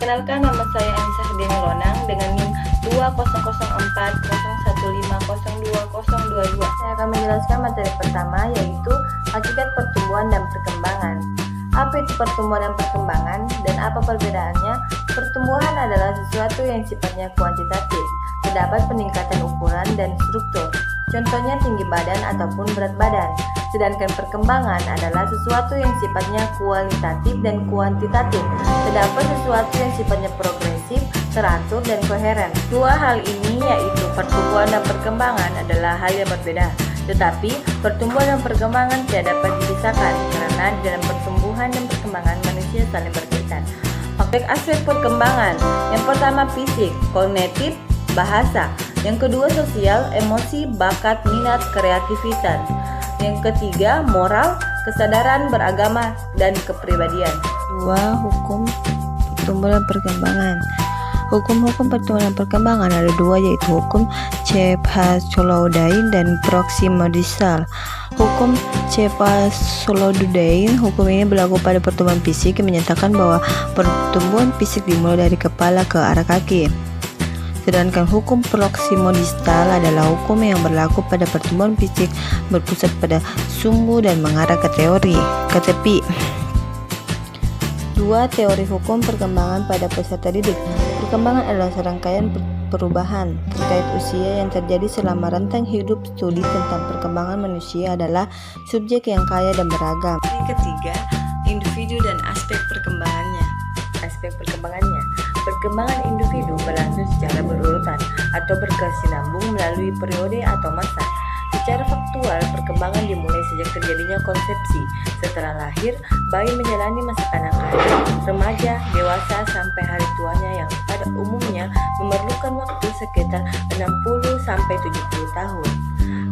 Kenalkan, nama saya Anissa Herdeni Lonang dengan NIM 200401502022. Saya akan menjelaskan materi pertama, yaitu hakikat pertumbuhan dan perkembangan. Apa itu pertumbuhan dan perkembangan, dan apa perbedaannya? Pertumbuhan adalah sesuatu yang sifatnya kuantitatif. Terdapat peningkatan ukuran dan struktur, contohnya tinggi badan ataupun berat badan. Sedangkan perkembangan adalah sesuatu yang sifatnya kualitatif dan kuantitatif. Terdapat sesuatu yang sifatnya progresif, teratur, dan koheren. Dua hal ini, yaitu pertumbuhan dan perkembangan, adalah hal yang berbeda. Tetapi, pertumbuhan dan perkembangan tidak dapat dipisahkan karena di dalam pertumbuhan dan perkembangan manusia saling berkaitan. Aspek perkembangan. Yang pertama fisik, kognitif, bahasa. Yang kedua sosial, emosi, bakat, minat, kreativitas. Yang ketiga moral, kesadaran beragama, dan kepribadian. Dua, hukum pertumbuhan dan perkembangan. Hukum-hukum pertumbuhan dan perkembangan ada dua, yaitu hukum Cephalodain dan Proximodistal. Hukum Cephalodain, hukum ini berlaku pada pertumbuhan fisik yang menyatakan bahwa pertumbuhan fisik dimulai dari kepala ke arah kaki. Sedangkan hukum proximodistal adalah hukum yang berlaku pada pertumbuhan fisik berpusat pada sumbu dan mengarah ke tepi. Dua, teori hukum perkembangan pada peserta didik. Perkembangan adalah serangkaian perubahan terkait usia yang terjadi selama rentang hidup. Studi tentang perkembangan manusia adalah subjek yang kaya dan beragam. Yang ketiga, individu dan aspek perkembangannya. Perkembangan individu berlangsung secara berurutan atau berkesinambung melalui periode atau masa. Secara faktual, perkembangan dimulai sejak terjadinya konsepsi. Setelah lahir, bayi menjalani masa kanak-kanak, remaja, dewasa, sampai hari tuanya yang pada umumnya memerlukan waktu sekitar 60-70 tahun.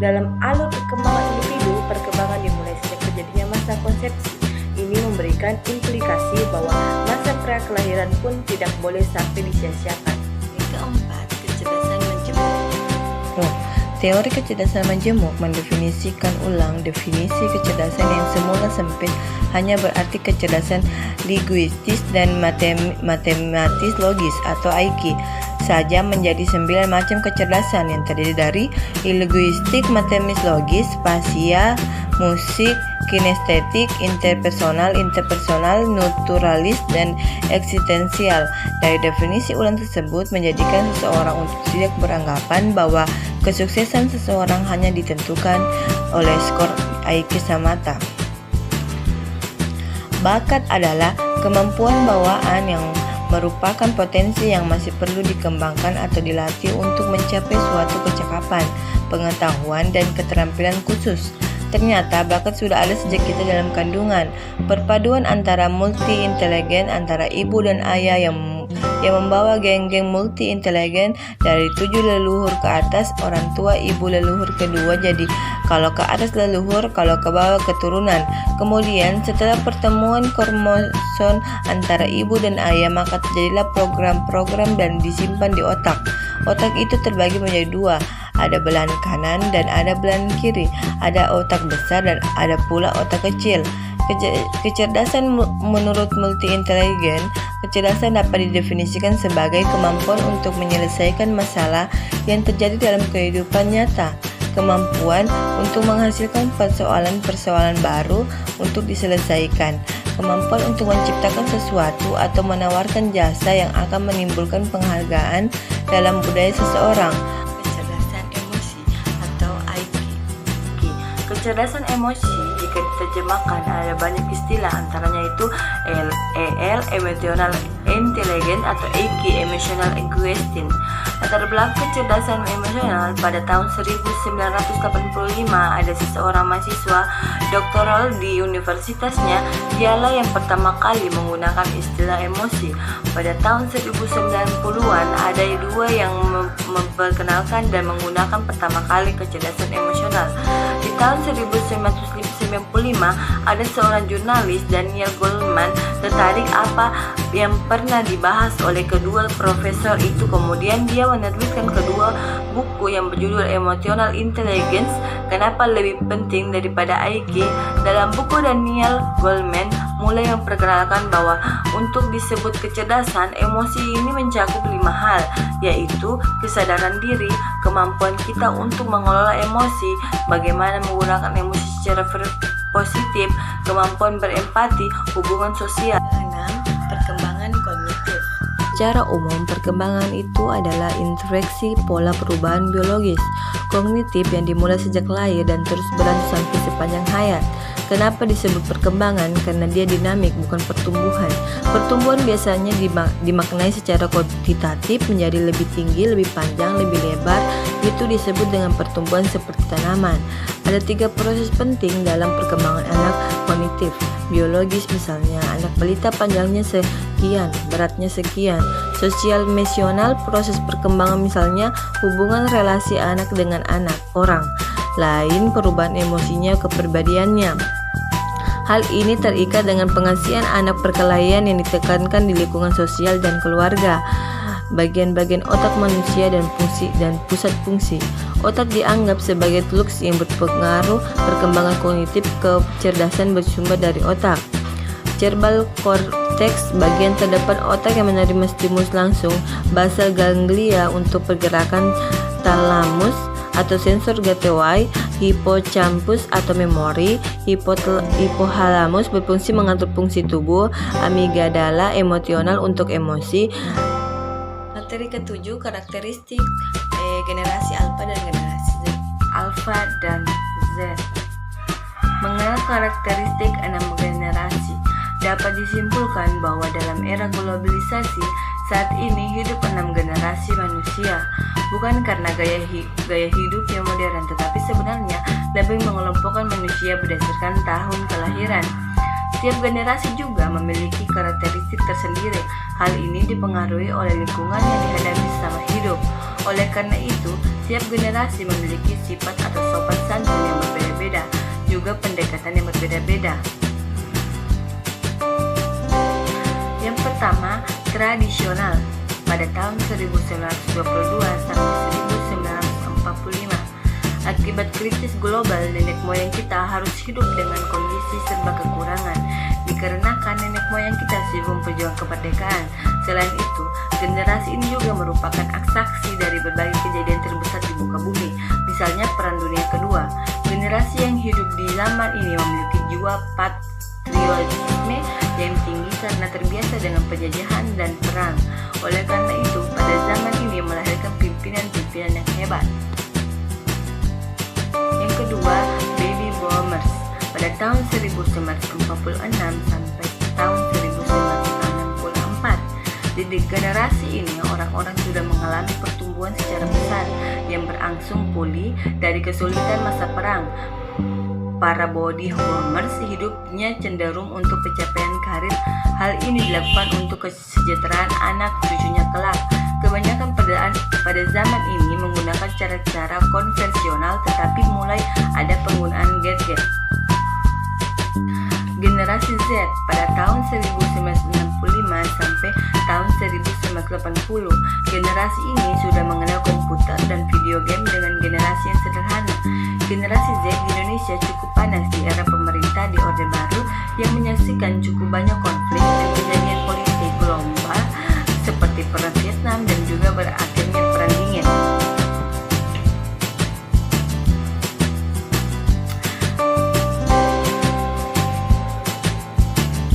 Dalam alur perkembangan individu, perkembangan dimulai sejak terjadinya masa konsepsi. Ini memberikan implikasi bahwa masa pra-kelahiran pun tidak boleh sampai disia-siakan. Yang keempat, kecerdasan menjemuk. Teori kecerdasan menjemuk mendefinisikan ulang definisi kecerdasan yang semula sempit hanya berarti kecerdasan linguistis dan matematis logis atau IQ saja menjadi 9 macam kecerdasan yang terdiri dari linguistik, matematis logis, spasial, musik, kinestetik, interpersonal, naturalis, dan eksistensial. Dari definisi ulang tersebut menjadikan seseorang untuk tidak beranggapan bahwa kesuksesan seseorang hanya ditentukan oleh skor IQ semata. Bakat adalah kemampuan bawaan yang merupakan potensi yang masih perlu dikembangkan atau dilatih untuk mencapai suatu kecakapan, pengetahuan, dan keterampilan khusus. Ternyata bakat sudah ada sejak kita dalam kandungan. Perpaduan antara multi intelijen antara ibu dan ayah yang membawa geng-geng multi intelijen dari 7 leluhur ke atas, orang tua ibu leluhur kedua, jadi kalau ke atas leluhur, kalau ke bawah keturunan. Kemudian setelah pertemuan kromosom antara ibu dan ayah, maka terjadilah program-program dan disimpan di otak. Otak itu terbagi menjadi dua, ada belahan kanan dan ada belahan kiri, ada otak besar dan ada pula otak kecil. Kecerdasan menurut multi-intelijen, kecerdasan dapat didefinisikan sebagai kemampuan untuk menyelesaikan masalah yang terjadi dalam kehidupan nyata, kemampuan untuk menghasilkan persoalan-persoalan baru untuk diselesaikan, kemampuan untuk menciptakan sesuatu atau menawarkan jasa yang akan menimbulkan penghargaan dalam budaya seseorang. Kecerdasan emosi atau IQ. Kecerdasan emosi jika diterjemahkan ada banyak istilah, antaranya itu EL, emotional intelligence, atau EQ, emotional intelligence. Latar belakang kecerdasan emosional, pada tahun 1985 ada seseorang mahasiswa doktoral di universitasnya. Dialah yang pertama kali menggunakan istilah emosi. Pada tahun 1990-an ada dua yang memperkenalkan dan menggunakan pertama kali kecerdasan emosional. Di tahun 1999 1995, ada seorang jurnalis, Daniel Goleman, tertarik apa yang pernah dibahas oleh kedua profesor itu. Kemudian dia menerbitkan kedua buku yang berjudul Emotional Intelligence, Kenapa Lebih Penting Daripada IQ. Dalam buku Daniel Goleman mulai memperkenalkan bahwa untuk disebut kecerdasan, emosi ini mencakup 5 hal, yaitu kesadaran diri, kemampuan kita untuk mengelola emosi, bagaimana menggunakan emosi secara positif, kemampuan berempati, hubungan sosial. 6. Perkembangan kognitif. Secara umum, perkembangan itu adalah interaksi pola perubahan biologis kognitif yang dimulai sejak lahir dan terus berlanjut sampai sepanjang hayat. Kenapa disebut perkembangan? Karena dia dinamik, bukan pertumbuhan. Pertumbuhan biasanya dimaknai secara kuantitatif menjadi lebih tinggi, lebih panjang, lebih lebar. Itu disebut dengan pertumbuhan seperti tanaman. Ada 3 proses penting dalam perkembangan anak kognitif. Biologis misalnya, anak balita panjangnya sekian, beratnya sekian. Sosial emosional, proses perkembangan misalnya hubungan relasi anak dengan orang lain, perubahan emosinya, kepribadiannya. Hal ini terikat dengan pengasihan anak perkelahian yang ditekankan di lingkungan sosial dan keluarga. Bagian-bagian otak manusia dan pusat fungsi. Otak dianggap sebagai flux yang berpengaruh perkembangan kognitif. Kecerdasan bersumber dari otak. Cerebral cortex, bagian terdepan otak yang menerima stimulus langsung. Basal ganglia untuk pergerakan. Thalamus atau sensor gateway, hippocampus atau memori, hipothalamus berfungsi mengatur fungsi tubuh, amigdala emosional untuk emosi. Materi ke-7, karakteristik generasi alfa dan generasi Z. Alfa dan Z. Mengenal karakteristik 6 generasi, dapat disimpulkan bahwa dalam era globalisasi saat ini hidup 6 generasi manusia, bukan karena gaya hidup yang modern, tetapi sebenarnya lebih mengelompokkan manusia berdasarkan tahun kelahiran. Setiap generasi juga memiliki karakteristik tersendiri. Hal ini dipengaruhi oleh lingkungan yang dihadapi selama hidup. Oleh karena itu, setiap generasi memiliki sifat atau sopan santun yang berbeda-beda, juga pendekatan yang berbeda-beda. Yang pertama, tradisional. Pada tahun 1922 sampai 1945, akibat krisis global, nenek moyang kita harus hidup dengan kondisi serba kekurangan, dikarenakan nenek moyang kita sibuk berjuang kemerdekaan. Selain itu, generasi ini juga merupakan saksi dari berbagai kejadian terbesar di muka bumi, misalnya Perang Dunia Kedua. Generasi yang hidup di zaman ini memiliki jiwa patriotisme yang tinggi karena terbiasa dengan penjajahan dan perang. Oleh karena itu, pada zaman ini melahirkan pimpinan-pimpinan yang hebat. Yang kedua, baby boomers. Pada tahun 1946 sampai tahun 1964, di generasi ini orang-orang sudah mengalami pertumbuhan secara besar yang berangsur pulih dari kesulitan masa perang. Para body boomers hidupnya cenderung untuk pencapaian karir. Hal ini dilakukan untuk kesejahteraan anak cucunya kelak. Kebanyakan pada zaman ini menggunakan cara-cara konvensional, tetapi mulai ada penggunaan gadget. Generasi Z pada tahun 1965 sampai tahun 1980, generasi ini sudah mengenal komputer dan video game dengan generasi yang sederhana. Generasi Z di Indonesia cukup panas di era pemerintah di Orde Baru yang menyaksikan cukup banyak konflik dan kejadian politik global seperti Perang Vietnam dan juga berakhirnya Perang Dingin.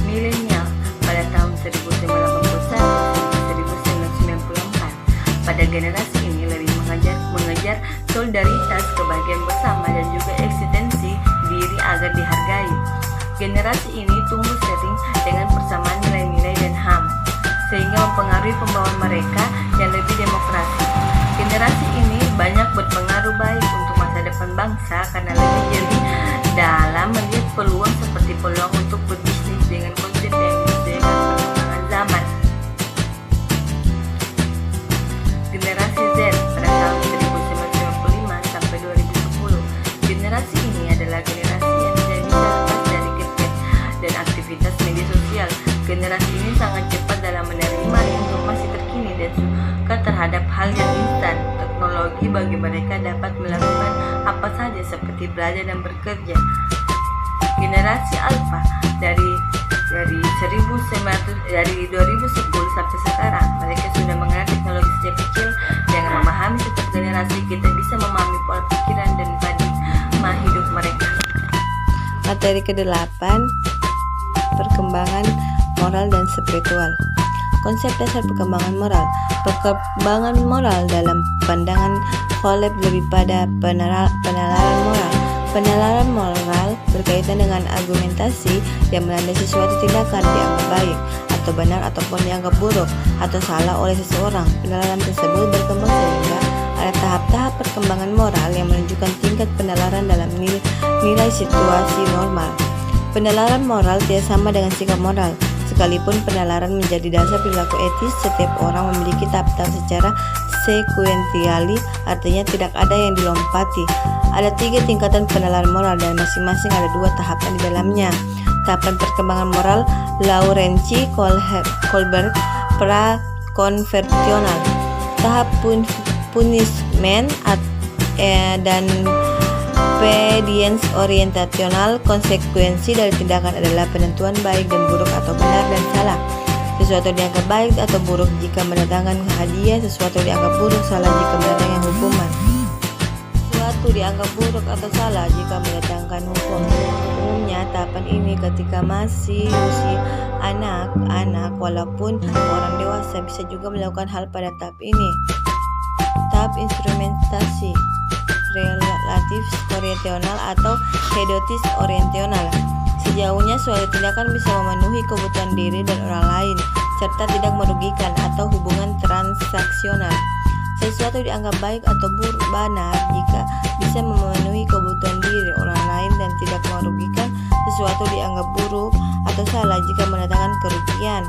Milenial pada tahun 1981 sampai 1994. Pada generasi ini lebih mengejar solidaritas, kebahagiaan bersama, dan juga eksistensi diri agar dihargai. Generasi ini tumbuh sering dengan persamaan nilai-nilai dan HAM, sehingga mempengaruhi pembawaan mereka yang lebih demokratis. Generasi ini banyak berpengaruh baik untuk masa depan bangsa karena lebih jeli dalam melihat peluang seperti peluang untuk berbisnis dengan konsep yang menyesuaikan perkembangan zaman. Generasi Z pada tahun 1995 sampai 2010. Generasi ini adalah generasi yang tidak bisa terhadap hal yang instan. Teknologi bagi mereka dapat melakukan apa saja seperti belajar dan bekerja. Generasi Alpha dari 2010 sampai sekarang, mereka sudah mengenal teknologi sejak kecil. Dengan memahami setiap generasi, kita bisa memahami pola pikiran dan paradigma hidup mereka. Materi ke-8, perkembangan moral dan spiritual. Konsep dasar perkembangan moral. Perkembangan moral dalam pandangan Kolb lebih pada penalaran moral. Penalaran moral berkaitan dengan argumentasi yang melandasi suatu tindakan dianggap baik atau benar ataupun dianggap buruk atau salah oleh seseorang. Penalaran tersebut berkembang sehingga ada tahap-tahap perkembangan moral yang menunjukkan tingkat penalaran dalam nilai situasi normal. Penalaran moral tidak sama dengan sikap moral. Sekalipun penalaran menjadi dasar perilaku etis, setiap orang memiliki tahap-tahap secara sekuentiali, artinya tidak ada yang dilompati. Ada 3 tingkatan penalaran moral dan masing-masing ada 2 tahapan di dalamnya. Tahapan perkembangan moral Laurenci Kohlberg pra-konversional, tahap punishment dan obedience orientational. Konsekuensi dari tindakan adalah penentuan baik dan buruk atau benar dan salah. Sesuatu dianggap baik atau buruk jika mendatangkan hadiah, sesuatu dianggap buruk salah jika mendatangkan hukuman. Sesuatu dianggap buruk atau salah jika mendatangkan hukum. Umumnya tahapan ini ketika masih usia anak-anak, walaupun orang dewasa bisa juga melakukan hal pada tahap ini. Tahap instrumentasi relatif orientational atau hedonis orientational. Sejauhnya suatu tindakan bisa memenuhi kebutuhan diri dan orang lain serta tidak merugikan atau hubungan transaksional. Sesuatu dianggap baik atau benar jika bisa memenuhi kebutuhan diri orang lain dan tidak merugikan. Sesuatu dianggap buruk atau salah jika mendatangkan kerugian.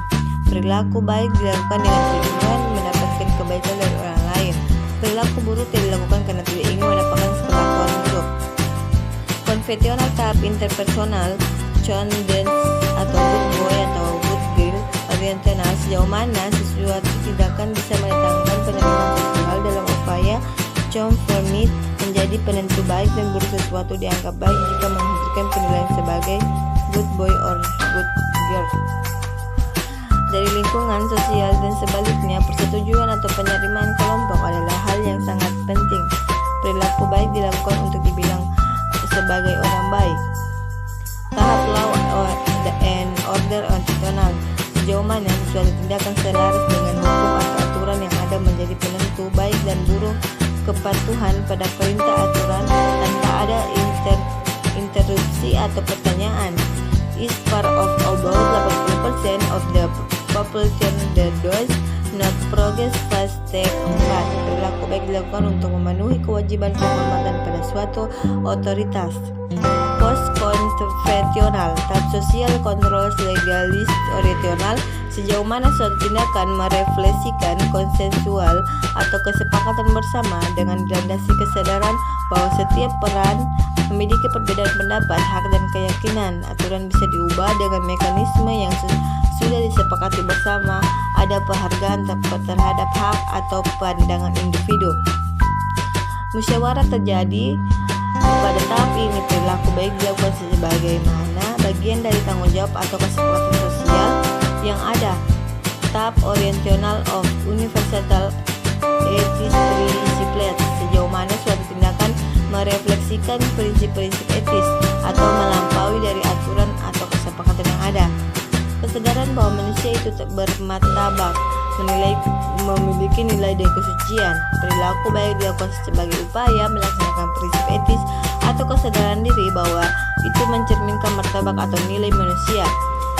Perilaku baik dilakukan dengan tujuan mendapatkan kebaikan dari orang lain. Perilaku buruk tidak dilakukan karena tidak ingin mendapatkan perlakuan buruk. Konvensional tahap interpersonal, condens atau good boy atau good girl orientational. Sejauh mana sesuatu tindakan bisa mendatangkan penerimaan sosial dalam upaya conformity menjadi penentu baik dan buruk. Sesuatu dianggap baik jika menghasilkan penilaian sebagai good boy or good girl dari lingkungan sosial, dan sebaliknya persetujuan atau penerimaan kelompok adalah hal yang sangat penting. Perilaku baik dilakukan untuk dibilang sebagai orang baik. Tahap law and order orientational. Sejauh mana suatu tindakan selaras dengan hukum atau aturan yang ada menjadi penentu baik dan buruk. Kepatuhan pada perintah aturan tanpa ada interupsi atau pertanyaan is part of about 80% of the population that does not progress fast step 4. Perilaku baik dilakukan untuk memenuhi kewajiban penghormatan pada suatu otoritas. Post-konvensional tahap sosial kontrol legalist orientational. Sejauh mana suatu tindakan merefleksikan konsensual atau kesepakatan bersama dengan dilandasi kesadaran bahwa setiap peran memiliki perbedaan pendapat, hak dan keyakinan. Aturan bisa diubah dengan mekanisme yang sudah disepakati bersama. Ada penghargaan terhadap hak atau pandangan individu. Musyawarah terjadi pada tahap ini. Perilaku baik dilakukan sebagaimana bagian dari tanggung jawab atau kesepakatan sosial yang ada. Tahap orientational of universal ethics principles. Sejauh mana suatu tindakan merefleksikan prinsip-prinsip etis atau melampaui dari aturan atau kesepakatan yang ada. Kesadaran bahwa manusia itu bermartabat, memiliki nilai dan kesucian. Perilaku baik dilakukan sebagai upaya melaksanakan prinsip etis atau kesadaran diri bahwa itu mencerminkan martabat atau nilai manusia.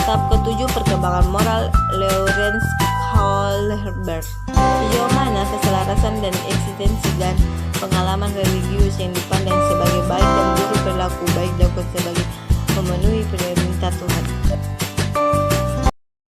Tahap ke-7 perkembangan moral Lawrence Kohlberg. Sejauh mana keselarasan dan eksistensi dan pengalaman religius yang dipandang